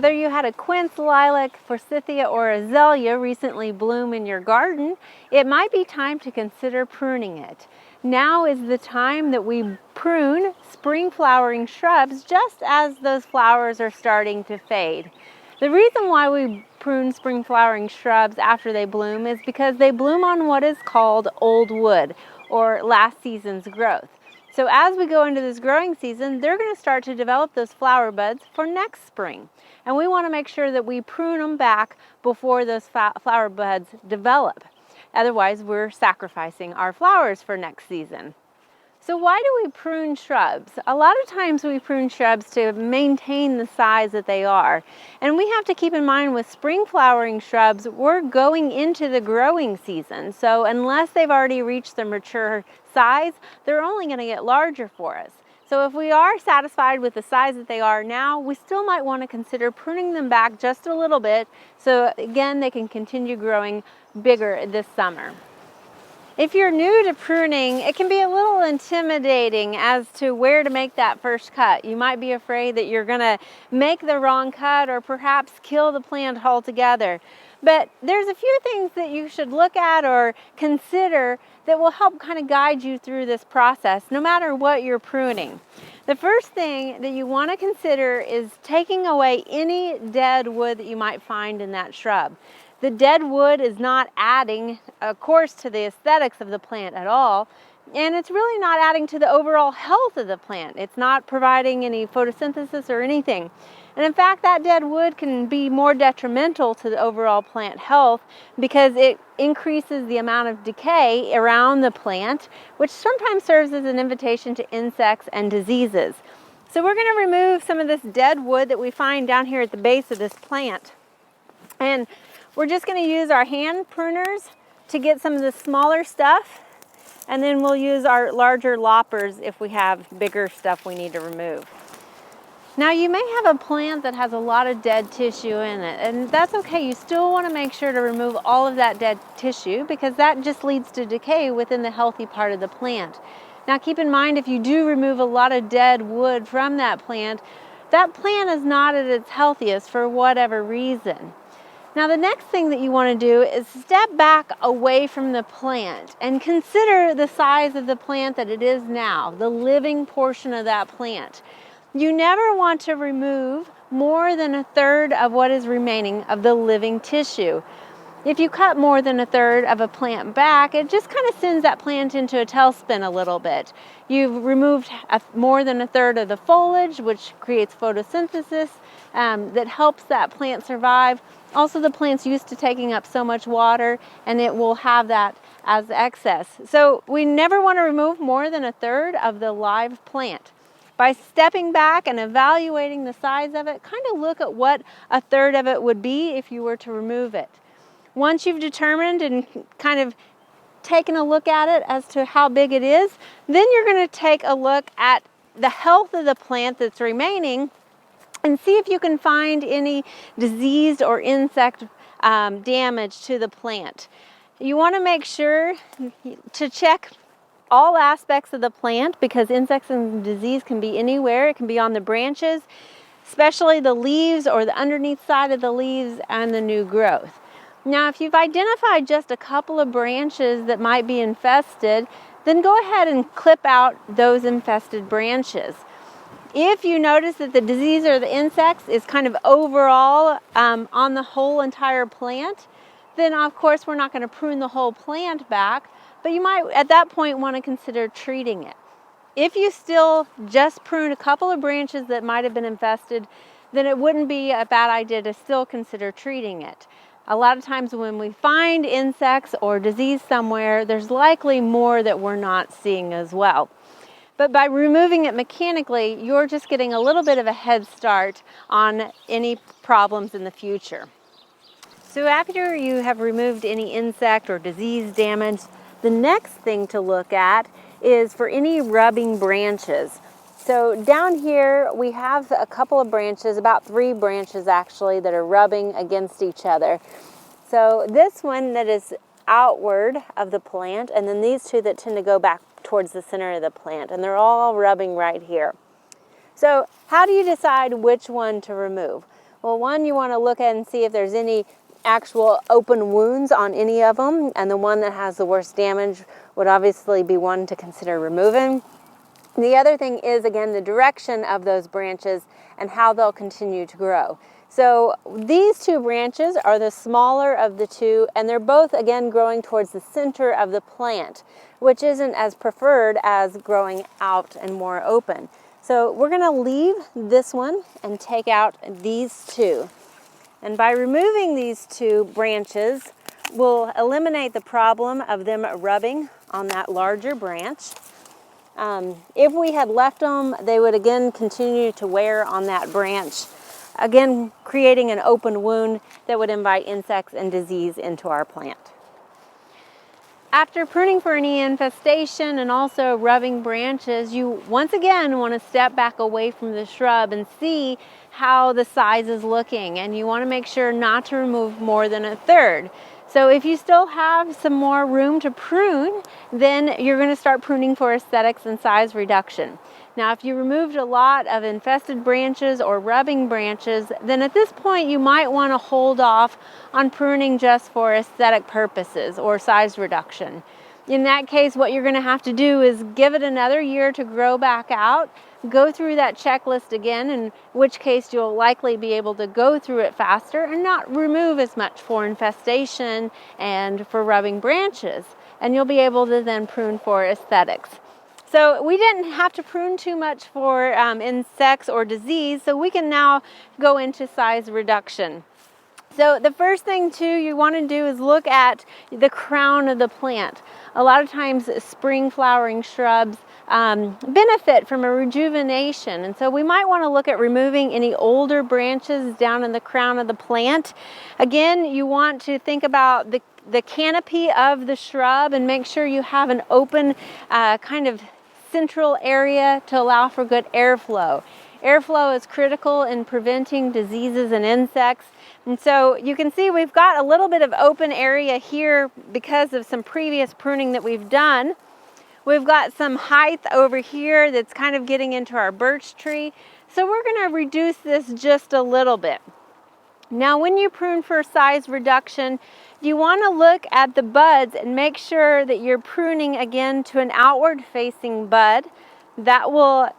Whether you had a quince, lilac, forsythia, or azalea recently bloom in your garden, it might be time to consider pruning it. Now is the time that we prune spring flowering shrubs just as those flowers are starting to fade. The reason why we prune spring flowering shrubs after they bloom is because they bloom on what is called old wood, or last season's growth. So as we go into this growing season, they're going to start to develop those flower buds for next spring. And we want to make sure that we prune them back before those flower buds develop. Otherwise, we're sacrificing our flowers for next season. So why do we prune shrubs? A lot of times we prune shrubs to maintain the size that they are. And we have to keep in mind with spring flowering shrubs, we're going into the growing season. So unless they've already reached their mature size, they're only going to get larger for us. So if we are satisfied with the size that they are now, we still might want to consider pruning them back just a little bit so again they can continue growing bigger this summer. If you're new to pruning, it can be a little intimidating as to where to make that first cut. You might be afraid that you're going to make the wrong cut or perhaps kill the plant altogether. But there's a few things that you should look at or consider that will help kind of guide you through this process, no matter what you're pruning. The first thing that you want to consider is taking away any dead wood that you might find in that shrub. The dead wood is not adding, of course, to the aesthetics of the plant at all, and it's really not adding to the overall health of the plant. It's not providing any photosynthesis or anything. And in fact, that dead wood can be more detrimental to the overall plant health because it increases the amount of decay around the plant, which sometimes serves as an invitation to insects and diseases. So we're going to remove some of this dead wood that we find down here at the base of this plant. And we're just going to use our hand pruners to get some of the smaller stuff, and then we'll use our larger loppers if we have bigger stuff we need to remove. Now you may have a plant that has a lot of dead tissue in it, and that's okay. You still want to make sure to remove all of that dead tissue because that just leads to decay within the healthy part of the plant. Now keep in mind, if you do remove a lot of dead wood from that plant is not at its healthiest for whatever reason. Now the next thing that you want to do is step back away from the plant and consider the size of the plant that it is now, the living portion of that plant. You never want to remove more than a third of what is remaining of the living tissue. If you cut more than a third of a plant back, it just kind of sends that plant into a tailspin a little bit. You've removed more than a third of the foliage, which creates photosynthesis that helps that plant survive. Also, the plant's used to taking up so much water, and it will have that as excess. So we never want to remove more than a third of the live plant. By stepping back and evaluating the size of it, kind of look at what a third of it would be if you were to remove it. Once you've determined and kind of taken a look at it as to how big it is, then you're going to take a look at the health of the plant that's remaining and see if you can find any diseased or insect damage to the plant. You want to make sure to check all aspects of the plant because insects and disease can be anywhere. It can be on the branches, especially the leaves or the underneath side of the leaves and the new growth. Now, if you've identified just a couple of branches that might be infested, then go ahead and clip out those infested branches. If you notice that the disease or the insects is kind of overall on the whole entire plant, then of course we're not going to prune the whole plant back, but you might at that point want to consider treating it. If you still just prune a couple of branches that might have been infested, then it wouldn't be a bad idea to still consider treating it. A lot of times when we find insects or disease somewhere, there's likely more that we're not seeing as well. But by removing it mechanically, you're just getting a little bit of a head start on any problems in the future. So after you have removed any insect or disease damage, the next thing to look at is for any rubbing branches. So down here we have a couple of branches, about 3 branches actually, that are rubbing against each other. So this one that is outward of the plant, and then these 2 that tend to go back towards the center of the plant, and they're all rubbing right here. So how do you decide which one to remove? Well, one, you want to look at and see if there's any actual open wounds on any of them, and the one that has the worst damage would obviously be one to consider removing. The other thing is, again, the direction of those branches and how they'll continue to grow. So these two branches are the smaller of the two, and they're both, again, growing towards the center of the plant, which isn't as preferred as growing out and more open. So we're going to leave this one and take out these two. And by removing these two branches, we'll eliminate the problem of them rubbing on that larger branch. If we had left them, they would again continue to wear on that branch, again creating an open wound that would invite insects and disease into our plant. After pruning for any infestation and also rubbing branches, you once again want to step back away from the shrub and see how the size is looking, and you want to make sure not to remove more than a third. So if you still have some more room to prune, then you're going to start pruning for aesthetics and size reduction. Now, if you removed a lot of infested branches or rubbing branches, then at this point you might want to hold off on pruning just for aesthetic purposes or size reduction. In that case, what you're going to have to do is give it another year to grow back out, go through that checklist again, in which case you'll likely be able to go through it faster and not remove as much for infestation and for rubbing branches, and you'll be able to then prune for aesthetics. So we didn't have to prune too much for insects or disease, so we can now go into size reduction. So the first thing too you want to do is look at the crown of the plant. A lot of times spring flowering shrubs benefit from a rejuvenation, and so we might want to look at removing any older branches down in the crown of the plant. Again, you want to think about the canopy of the shrub and make sure you have an open kind of central area to allow for good airflow. Airflow is critical in preventing diseases and insects. And so you can see we've got a little bit of open area here because of some previous pruning that we've done. We've got some height over here that's kind of getting into our birch tree. So we're going to reduce this just a little bit. Now, when you prune for size reduction, you want to look at the buds and make sure that you're pruning again to an outward facing bud. That will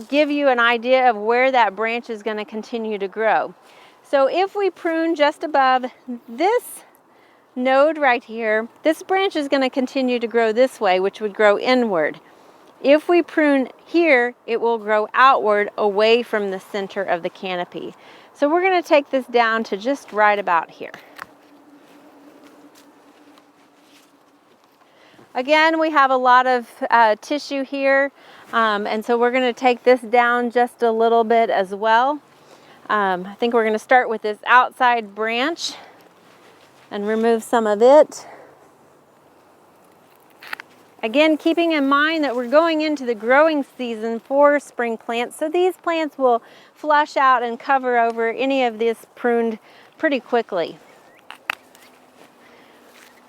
give you an idea of where that branch is going to continue to grow. So if we prune just above this node right here, this branch is going to continue to grow this way, which would grow inward. If we prune here, it will grow outward away from the center of the canopy. So we're going to take this down to just right about here. Again, we have a lot of tissue here, and so we're going to take this down just a little bit as well. I think we're going to start with this outside branch and remove some of it. Again, keeping in mind that we're going into the growing season for spring plants, so these plants will flush out and cover over any of this pruned pretty quickly.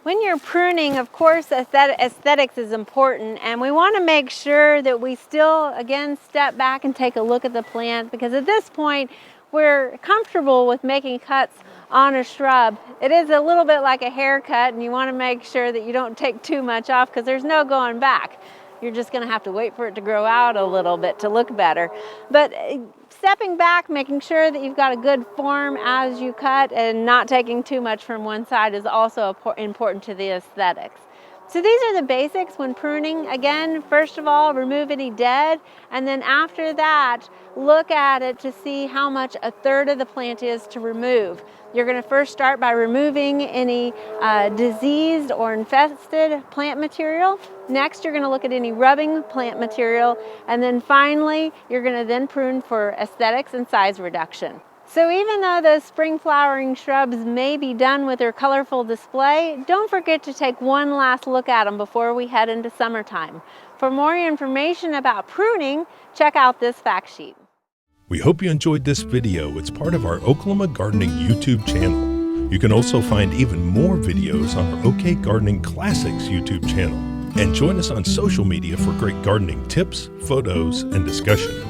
When you're pruning, of course, aesthetics is important, and we want to make sure that we still, again, step back and take a look at the plant, because at this point, we're comfortable with making cuts on a shrub. It is a little bit like a haircut, and you want to make sure that you don't take too much off, because there's no going back. You're just going to have to wait for it to grow out a little bit to look better. But stepping back, making sure that you've got a good form as you cut and not taking too much from one side is also important to the aesthetics. So these are the basics when pruning. Again, first of all, remove any dead, and then after that, look at it to see how much a third of the plant is to remove. You're going to first start by removing any diseased or infested plant material. Next, you're going to look at any rubbing plant material, and then finally, you're going to then prune for aesthetics and size reduction. So even though those spring flowering shrubs may be done with their colorful display, don't forget to take one last look at them before we head into summertime. For more information about pruning, check out this fact sheet. We hope you enjoyed this video. It's part of our Oklahoma Gardening YouTube channel. You can also find even more videos on our OK Gardening Classics YouTube channel. And join us on social media for great gardening tips, photos, and discussion.